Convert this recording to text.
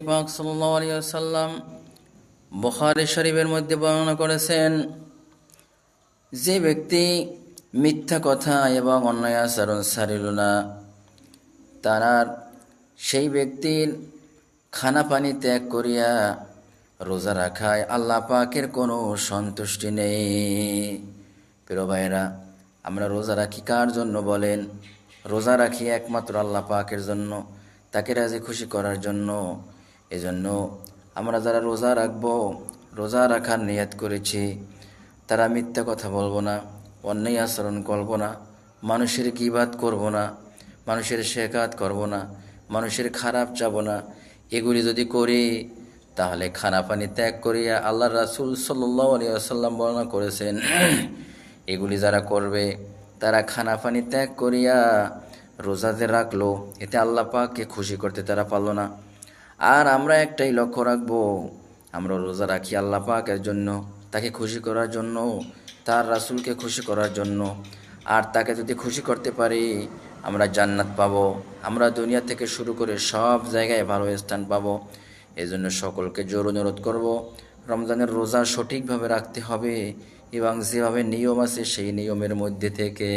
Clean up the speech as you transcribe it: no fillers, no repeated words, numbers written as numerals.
পাক সাল্লাল্লাহু আলাইহি ওয়াসাল্লাম বুখারী শরীফের মধ্যে বর্ণনা করেছেন, যে ব্যক্তি মিথ্যা কথা এবং অন্যায় আচরণ ছাড়িল না, তার সেই ব্যক্তির খানা পানি ত্যাগ করিয়া রোজা রাখায় আল্লাহ পাকের কোনো সন্তুষ্টি নেই। প্রিয় ভাইয়েরা, আমরা রোজা রাখি কার জন্য বলেন? রোজা রাখি একমাত্র আল্লাহ পাকের জন্য, তাকে রাজি খুশি করার জন্য। এজন্য আমরা যারা রোজা রাখবো, রোজা রাখার নিয়ত করেছি, তারা মিথ্যা কথা বলবো না, অন্যায় আচরণ করবো না, মানুষের গীবাত করবো না, মানুষের শেখাত করবো না, মানুষের খারাপ চাবো না। এগুলি যদি করি তাহলে খানা পানি ত্যাগ করিয়া আল্লাহ রাসূল সাল্লাল্লাহু আলাইহি ওয়াসাল্লাম বর্ণনা করেছেন, এগুলি যারা করবে তারা খানা পানি ত্যাগ করিয়া রোজাতে রাখলো, এতে আল্লাহ পাককে খুশি করতে তারা পারলো না। আর আমরা একটাই লক্ষ্য রাখবো, আমরা রোজা রাখি আল্লাহ পাকের জন্য, তাকে খুশি করার জন্য, তার রাসূলকে খুশি করার জন্য। আর তাকে যদি খুশি করতে পারি আমরা জান্নাত পাবো, আমরা দুনিয়া থেকে শুরু করে সব জায়গায় ভালো স্থান পাবো। এজন্য সকলকে জোর অনুরোধ করব, রমজানের রোজা সঠিকভাবে রাখতে হবে এবং যেভাবে নিয়ম আছে সেই নিয়মের মধ্যে থেকে